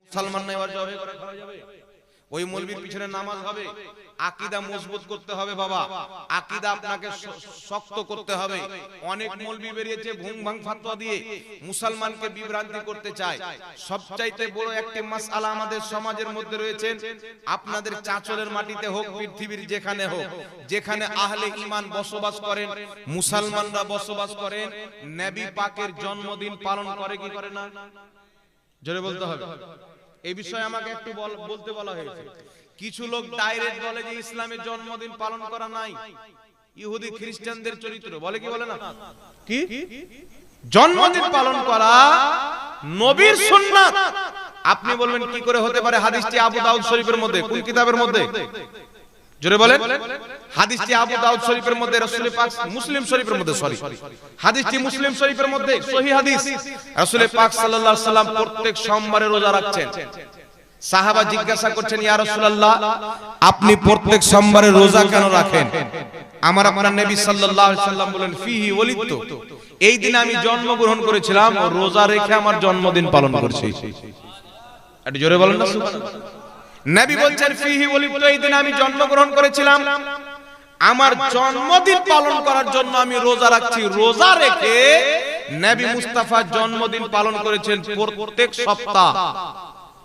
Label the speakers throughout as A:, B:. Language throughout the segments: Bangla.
A: মুসলমান নাই ওর জবাই করে খাওয়া যাবে? ওই মৌলবীর পিছনে নামাজ হবে। আকীদা মজবুত করতে হবে বাবা, আকীদা আপনাকে শক্ত করতে হবে। অনেক মৌলবী বেরিয়েছে ভুং ভাং ফতোয়া দিয়ে মুসলমানকে বিভ্রান্তি করতে চায়। সবচাইতে বড় একটি মাসআলা আমাদের সমাজের মধ্যে রয়েছে, আপনাদের চাঁচলের মাটিতে হোক, পৃথিবীর যেখানে হোক, যেখানে আহলে ঈমান বসবাস করেন, মুসলমানরা বসবাস করেন, নবী পাকের জন্মদিন পালন করে কি করে না? জোরে বলতে হবে। এই বিষয়ে আমাকে একটু বলতে বলা হয়েছে। কিছু লোক ডাইরেক্ট বলে যে ইসলামের জন্মদিন পালন করা নাই, ইহুদি খ্রিস্টানদের চরিত্র বলে, কি বলে না? কি জন্মদিন পালন করা নবীর সুন্নাত। আপনি বলবেন কি করে হতে পারে? হাদিসটি আবু দাউদ শরীফের মধ্যে। কোন কিতাবের মধ্যে? জোরে বলেন। হাদিসটি আবু দাউদ শরীফের মধ্যে, রাসূল পাক মুসলিম শরীফের মধ্যে, সরি হাদিসটি মুসলিম শরীফের মধ্যে সহিহ হাদিস। রাসূল পাক সাল্লাল্লাহু আলাইহি সাল্লাম প্রত্যেক সোমবারে রোজা রাখছেন। সাহাবা জিজ্ঞাসা করছেন, ইয়া রাসূলুল্লাহ, আপনি প্রত্যেক সোমবারে রোজা কেন রাখেন? আপনার নবী সাল্লাল্লাহু আলাইহি সাল্লাম বলেন, ফিহি ওয়ালিদতু, এই দিন আমি জন্মগ্রহণ করেছিলাম, রোজা রেখে আমার জন্মদিন পালন করছি। একটু জোরে বলেন না সুবহানাল্লাহ। নবী বলছেন, ফিহি ওয়ালিদতু, এই দিন আমি জন্মগ্রহণ করেছিলাম, আমার জন্মদিন পালন করার জন্য আমি রোজা রাখছি। রোজা রেখে নবী মুস্তাফা জন্মদিন পালন করেছেন প্রত্যেক সপ্তাহ।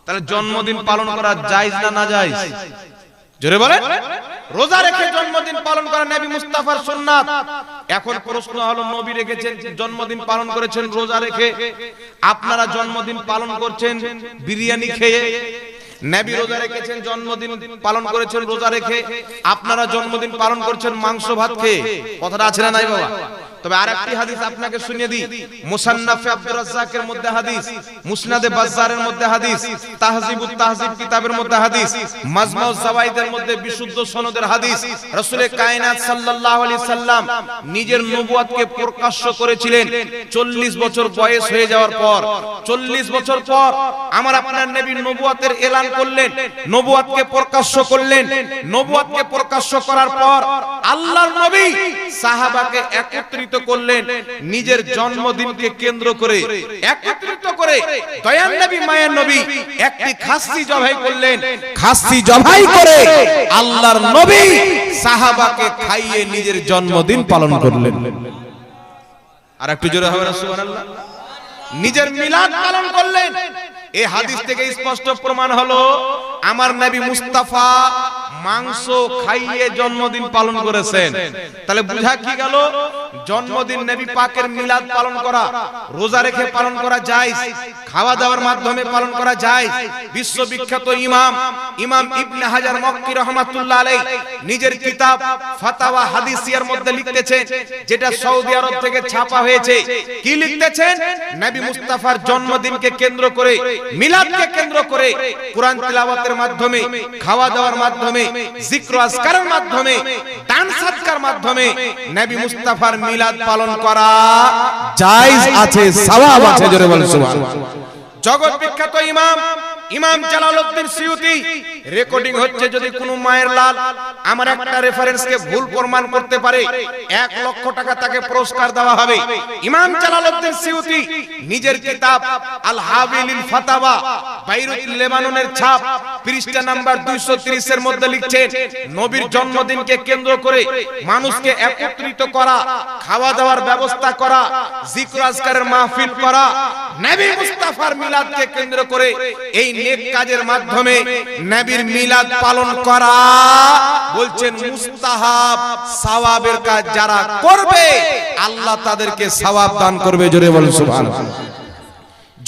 A: তাহলে জন্মদিন পালন করা জায়েজ না নাজায়েজ? জোরে বলেন। রোজা রেখে জন্মদিন পালন করা নবী মুস্তাফার সুন্নাত। এখন প্রশ্ন হলো, নবী রেখেছেন জন্মদিন পালন করেছেন রোজা রেখে, আপনারা জন্মদিন পালন করছেন বিরিয়ানি খেয়ে। নবী রোজা রেখেছেন জন্মদিন পালন করেছেন রোজা রেখে, আপনারা জন্মদিন পালন করছেন মাংস ভাত খেয়ে। কথাটা আছে না নাই বাবা? তবে আরেকটি হাদিস আপনাকে শুনিয়ে দিই। মুসান্নাফে আব্দুর রাজ্জাকের মধ্যে হাদিস, মুসনাদে বাজ্জারের মধ্যে হাদিস, তাহজিবুত তাহজিব কিতাবের মধ্যে হাদিস, মাজমাউজ জাওয়াইদের মধ্যে বিশুদ্ধ সনদের হাদিস। রাসূলে কায়নাত সাল্লাল্লাহু আলাইহি সাল্লাম নিজের নবুয়তকে প্রকাশ্য করেছিলেন 40 বছর বয়স হয়ে যাওয়ার পর। 40 বছর পর আমার আপনার নবী নবুয়তের এলান করলেন, নবুয়তকে প্রকাশ্য করলেন। নবুয়তকে প্রকাশ্য করার পর আল্লাহর নবী সাহাবাকে একত্রিত করলেন, নিজের জন্মদিনকে কেন্দ্র করে একত্রিত করে দয়ার নবী মায়ের নবী একটি খাসি জবাই করলেন। খাসি জবাই করে আল্লাহর নবী সাহাবাকে খাইয়ে নিজের জন্মদিন পালন করলেন। আর একটু জোরে হবে না সুবহানাল্লাহ? নিজের মিলাদ পালন করলেন। এই হাদিস থেকে স্পষ্ট প্রমাণ হলো আমার নবী মুস্তাফা মাংস খাইয়ে জন্মদিন পালন করেছেন। তাহলে বুঝা কি গেল? জন্মদিন নবী পাকের মিলাদ পালন করা, রোজা রেখে পালন করা যায়, খাওয়া দাওয়ার মাধ্যমে পালন করা যায়। বিশ্ববিখ্যাত ইমাম ইবনে হাজার মক্কি রাহমাতুল্লাহ আলাইহি নিজের কিতাব ফাতাওয়া হাদিসিয়ার মধ্যে লিখতেছেন, যেটা সৌদি আরব থেকে ছাপা হয়েছে। কি লিখতেছেন? নবী মুস্তাফার জন্মদিনকে কেন্দ্র করে, মিলাদকে কেন্দ্র করে কুরআন তিলাওয়াতের মাধ্যমে, খাওয়া দাওয়ার মাধ্যমে, জিক্র আজকারের মাধ্যমে, দান সাদকার মাধ্যমে নবী মুস্তাফার মিলাদ পালন করা জায়েজ আছে, সওয়াব আছে। জোরে বলেন সুবহানাল্লাহ। জগৎ বিখ্যাত ইমাম জালালউদ্দিন সিয়ুতি রেকর্ডিং হচ্ছে, যদি কোনো মায়ের লাল আমার একটা রেফারেন্সকে ভুল প্রমাণ করতে পারে 1 লক্ষ টাকা তাকে পুরস্কার দেওয়া হবে। ইমাম জালালউদ্দিন সিয়ুতি নিজের কিতাব আল হাবিলিল ফাতাওয়া, বাইরুত লেবাননের ছাপ, পৃষ্ঠা নাম্বার 230 এর মধ্যে লিখছেন, নবীর জন্মদিনকে কেন্দ্র করে মানুষকে একত্রিত করা, খাওয়া দাওয়ার ব্যবস্থা করা, জিক্র আজকারের মাহফিল করা, নবী মুস্তাফার মিলাদকে কেন্দ্র করে এই নেক কাজের মাধ্যমে নবীর মিলাদ পালন করা, বলছেন মুস্তাহাব, সওয়াবের কাজ যারা করবে আল্লাহ তাদেরকে সওয়াব দান করবে। জোরে বলেন সুবহানাল্লাহ।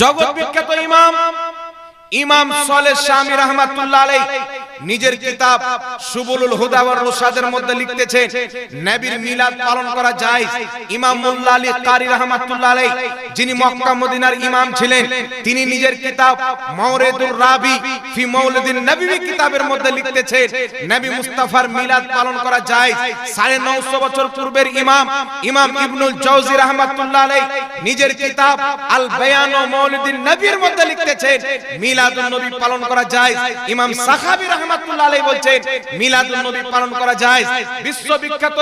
A: জগৎ বিখ্যাত ইমাম সালেহ শামী রাহমাতুল্লাহ আলাইহি নিজের কিতাব সুবুলুল হুদা ওয়ার রুশাদের মধ্যে লিখতেছেন, নবীর মিলাদ পালন করা যায়। ইমাম মোল্লা আলী কারি রাহমাতুল্লাহ আলাইহি, যিনি মক্কা মদিনার ইমাম ছিলেন, তিনি নিজের কিতাব মাওরিদুর রাবি ফি মাউলিদিন নবী কিতাবের মধ্যে লিখতেছেন, নবী মুস্তাফার মিলাদ পালন করা যায়। 950 বছর পূর্বের ইমাম ইবনুল জাওজি রাহমাতুল্লাহ আলাইহি নিজের কিতাব আল বায়ান ও মাউলিদিন নবীর মধ্যে লিখতেছেন, মিলাদুন নবী পালন করা যায়। ইমাম সাখাবী রাহমাতুল্লাহ আলাইহি বলছেন মিলাদুন নবী পালন করা যায়। বিশ্ববিখ্যাত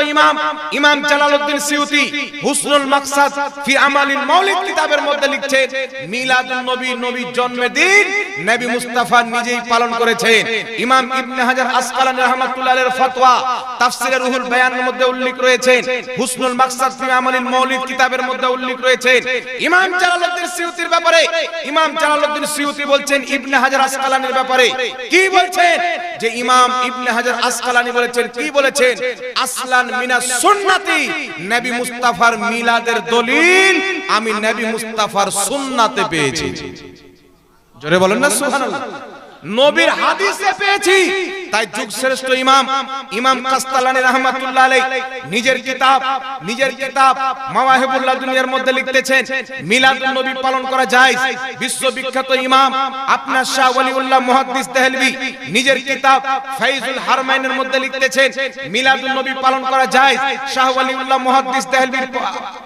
A: ইমাম জালালউদ্দিন সিউতি হুসনুল মাকসাদ ফি আমালিল মাউলিদ কিতাবের মধ্যে লিখছেন মিলাদুন নবী নবীর জন্মদিন নবী মুস্তাফা নিজেই পালন করেছেন। ইমাম ইবনে হাজার আসকালানী রাহমাতুল্লাহ আলাইহির ফতোয়া তাফসীরে রুহুল বায়ানের মধ্যে উল্লেখ রয়েছে, হুসনুল মাকসাদ ফি আমালিল মাউলিদ কিতাবের মধ্যে উল্লেখ রয়েছে। ইমাম জালালউদ্দিন সিউতির ব্যাপারে ইমাম জালালউদ্দিন সিউতি বলছেন ইবনে হাজার আসকালানীর ব্যাপারে কি বলছেন, যে ইমাম ইবনে হাজার আসকালানী বলেছেন কি বলেছেন, আসলান মিনাস সুন্নতি, নবী মুস্তাফার মিলাদের দলিল আমি নবী মুস্তাফার সুন্নাতে পেয়েছি। জোরে বলেন না সুবহানাল্লাহ। নবীর হাদিসে পেয়েছি। তাই যুগ শ্রেষ্ঠ ইমাম কাস্তালানী রাহমাতুল্লাহ আলাইহি নিজের কিতাব মাওয়াহিবুল্লাহ দুনিয়ার মধ্যে লিখতেছেন মিলাদুন নবী পালন করা যায়। বিশ্ববিখ্যাত ইমাম আপনার শাহ ওয়ালিউল্লাহ মুহাদ্দিস দেহলভী নিজের কিতাব ফাইজুল হারমাইনের মধ্যে লিখতেছেন মিলাদুন নবী পালন করা যায়। শাহ ওয়ালিউল্লাহ মুহাদ্দিস দেহলভীর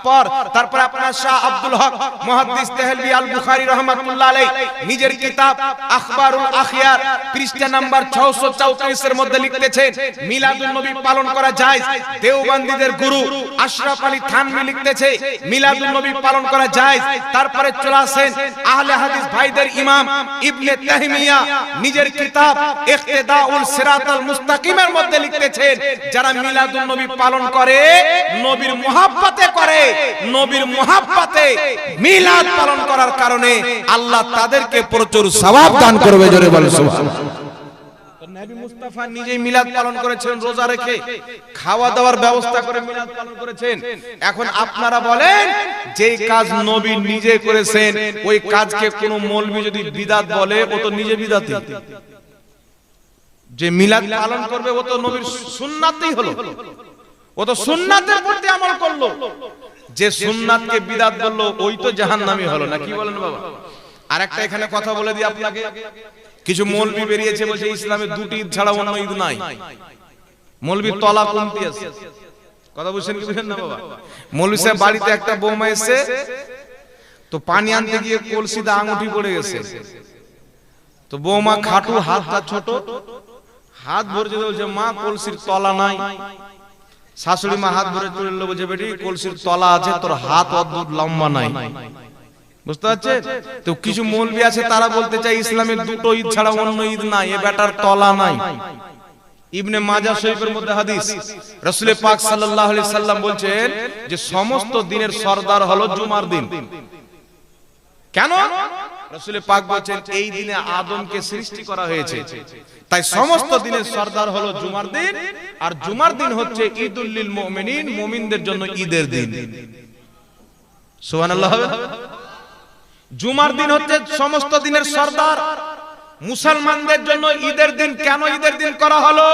A: পর তারপর আপনার শাহ আব্দুল হক মুহাদ্দিস দেহলভী আল বুখারী রাহমাতুল্লাহ আলাইহি নিজের কিতাব আখবারুল আখিয়ার পৃষ্ঠা নাম্বার 634 এর মধ্যে লিখতেছেন মিলাদুন নবী পালন করা যায়। দেওবন্দীদের গুরু আশরাফ আলী থানভী লিখতেছে মিলাদুন নবী পালন করা যায়। তারপরে চলে আসেন আহলে হাদিস ভাইদের ইমাম ইবনে তাহমিয়া নিজের কিতাব ইকতিদাউল সিরাতাল মুস্তাকিমের মধ্যে লিখতেছেন যারা মিলাদুন নবী পালন করে নবীর মুহাব্বতে করে, নবীর মুহাব্বতে মিলাদ পালন করার কারণে আল্লাহ তাদেরকে প্রচুর সওয়াব দান করবে। জোরে বলেন সুবহানাল্লাহ। নবী মুস্তাফা নিজেই মিলাদ পালন করেছেন, রোজা রেখে খাওয়া দাওয়ার ব্যবস্থা করে মিলাদ পালন করেছেন। এখন আপনারা বলেন যে কাজ নবী নিজে করেছেন ওই কাজকে কোন মৌলবি যদি বিদআত বলে ও তো নিজে বিদআতি। যে মিলাদ পালন করবে ও তো নবীর সুন্নাতই হলো, ও তো সুন্নাতের প্রতি আমল করলো। যে সুন্নাতকে বিদআত বললো ওই তো জাহান্নামী হলো না। কি বলেন বাবা? আরেকটা এখানে কথা বলে দিই আপনাকে, কিছু মৌলবি বেরিয়েছে বলছে ইসলামে দুটি ঈদ ছাড়া অন্য ঈদ নাই। মৌলবীর তলা কমতি আছে। কথা বুঝছেন কি বুঝেন না বাবা? মৌলবি সাহেব বাড়িতে একটা বৌমা এসে তো পানি আনতে গিয়ে কলসিতে আঙুঠি পড়ে গেছে। তো বৌমা খাটু, হাতটা ছোট, হাত ভরছে, বলছে মা কলসির তলা নাই। শাশুড়ি মা হাত ভরে তুলল, বলছে বেটি কলসির তলা আছে, তোর হাত অদ্ভুত লম্বা নাই। বুঝতে পারছেন? তো কিছু মৌলবি আছে তারা বলতে চায় ইসলামের দুটো ঈদ ছাড়া অন্য ঈদ নাই, এ বেটার তলা নাই। ইবনে মাজাহ শরীফের মধ্যে হাদিস, রাসূল পাক সাল্লাল্লাহু আলাইহি সাল্লাম বলছেন যে সমস্ত দিনের সরদার হলো জুমার দিন। কেন? রাসূল পাক বলেন এই দিনে আদমকে সৃষ্টি করা হয়েছে, তাই সমস্ত দিনের সরদার হলো জুমার দিন। আর জুমার দিন হচ্ছে ঈদুল লিল মুমিনিন, মুমিনদের জন্য ঈদের দিন। সুবহানাল্লাহ হবে না? জুমার দিন হচ্ছে সমস্ত দিনের সরদার, মুসলমানদের জন্য ঈদের দিন। কেন ঈদের দিন করা হলো?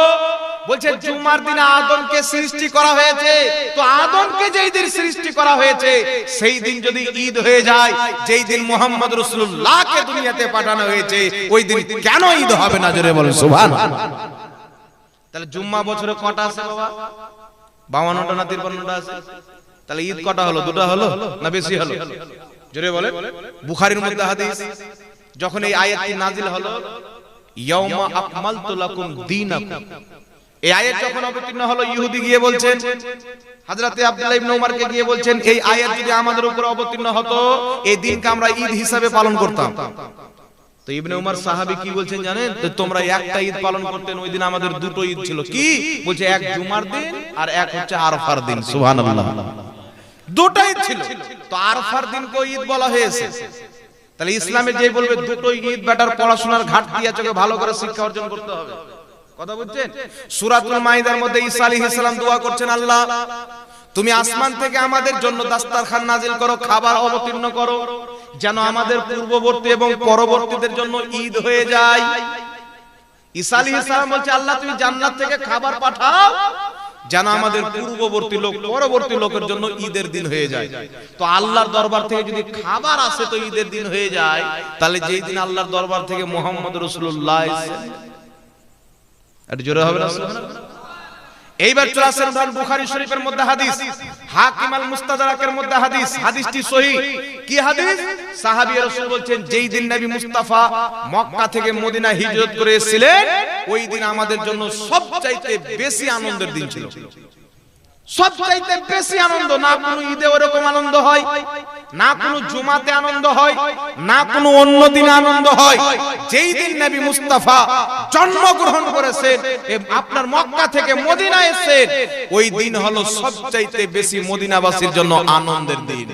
A: বলছে জুমার দিনে আদমকে সৃষ্টি করা হয়েছে, তো আদমকে যেই দিন সৃষ্টি করা হয়েছে সেই দিন যদি ঈদ হয়ে যায়, যেই দিন মুহাম্মদ রাসূলুল্লাহকে দুনিয়াতে পাঠানো হয়েছে ওই দিন কেন ঈদ হবে না? জোরে বলেন সুবহানাল্লাহ। তাহলে জুম্মা বছরে কটা আছে বাবা? 52টা না 53টা আছে। তাহলে ঈদ কটা হলো? দুটো হলো না বেশি হলো? জোরে বলেন। বুখারীর মধ্যে হাদিস, যখন এই আয়াতটি নাজিল হলো ইয়াউমা আকমালতু লাকুম দীনাকুম, এই আয়াত যখন অবতীর্ণ হলো ইহুদি গিয়ে বলছেন, হযরতে আব্দুল্লাহ ইবনে উমরকে গিয়ে বলছেন এই আয়াত যদি আমাদের উপর অবতীর্ণ হতো এই দিনকে আমরা ঈদ হিসাবে পালন করতাম। তো ইবনে উমর সাহাবী কি বলছেন জানেন? তো তোমরা একটা ঈদ পালন করতেন, ওই দিন আমাদের দুটো ঈদ ছিল। কি বলছে? এক জুমার দিন আর এক হচ্ছে আরাফার দিন। সুবহানাল্লাহ। দুটোই ছিল, তো আরাফার দিনকে ঈদ বলা হয়েছে। তাহলে ইসলামে যে বলবে দুটোই ঈদ, বেটার পড়াশোনার ঘাটতি আছে, ভালো করে শিক্ষা অর্জন করতে হবে। কথা বুঝছেন? সূরাতুল মাইদার মধ্যে ঈসা আলাইহিস সালাম দোয়া করছেন, আল্লাহ তুমি আসমান থেকে আমাদের জন্য দাস্তারখান নাজিল করো, খাবার অবতীর্ণ করো, যেন আমাদের পূর্ববর্তী এবং পরবর্তীদের জন্য ঈদ হয়ে যায়। ঈসা আলাইহিস সালাম বলছে আল্লাহ তুমি জান্নাত থেকে খাবার পাঠাও যেন আমাদের পূর্ববর্তী লোক পরবর্তী লোকের জন্য ঈদের দিন হয়ে যায়। তো আল্লাহর দরবার থেকে যদি খাবার আসে তো ঈদের দিন হয়ে যায়, তাহলে যেই দিন আল্লাহর দরবার থেকে মুহাম্মদ রাসূলুল্লাহ এটা জোরে হবে না? এইবার চলে আসেন বুখারী শরীফের মধ্যে হাদিস, হাকিম আল মুস্তাদরাকের মধ্যে হাদিস, হাদিসটি সহিহ। কি হাদিস? সাহাবী রাসূল বলছেন, যেই দিন নবী মুস্তাফা মক্কা থেকে মদিনা হিজরত করে এসেছিলেন, ওই দিন আমাদের জন্য সবচাইতে বেশি আনন্দের দিন ছিল। সবচাইতে বেশি আনন্দ, না কোনো ঈদে ওরকম আনন্দ হয়, না কোনো জুমাতে আনন্দ হয়, না কোনো অন্য দিনে আনন্দ হয়। যেই দিন নবী মুস্তাফা জন্মগ্রহণ করেছেন, আপনার মক্কা থেকে মদিনা এসেছেন, ওই দিন হলো সবচাইতে বেশি মদিনাবাসীর জন্য আনন্দের দিন।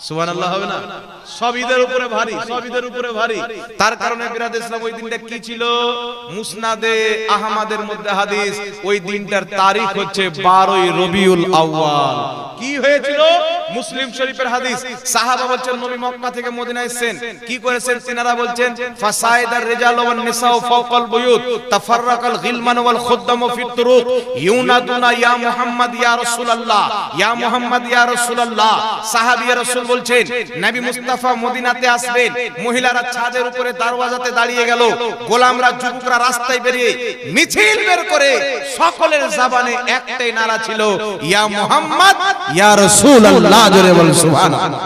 A: সুবহানাল্লাহ হবে না? সব ঈদের উপরে ভারী, সব ঈদের উপরে ভারী। তার কারণে বিরাদে ইসলাম ওই দিনটা কি ছিল? মুসনাদে আহমদের মধ্যে হাদিস, ওই দিনটার তারিখ হচ্ছে 12ই রবিউল আউয়াল। কি হয়েছিল? মুসলিম শরীফের হাদিস। সাহাবা বলছেন, নবী মক্কা থেকে মদিনা এসেছেন, কি করেছেন? তিনারা বলছেন, ফাসাইদার রিজাল ওয়ান নিসাউ ফাওকাল বুয়ুত, তাফাররাকাল গিলমান ওয়াল খুদ্দাম ফিত তুরুক, ইউনাদুনা ইয়া মুহাম্মদ ইয়া রাসূলুল্লাহ, ইয়া মুহাম্মদ ইয়া রাসূলুল্লাহ। সাহাবী রাসূল বলছেন, নবী মুস্তাফা মদিনাতে আসবেন, মহিলারা ছাদের উপরে দরওয়াজাতে দাঁড়িয়ে গেল, গোলামরা যুবকরা রাস্তায় বেরিয়ে মিছিল বের করে সকলের জবানে একটাই নারা ছিল, ইয়া মুহাম্মদ ইয়া রাসূলুল্লাহ। জোরে বল সুবহানাল্লাহ।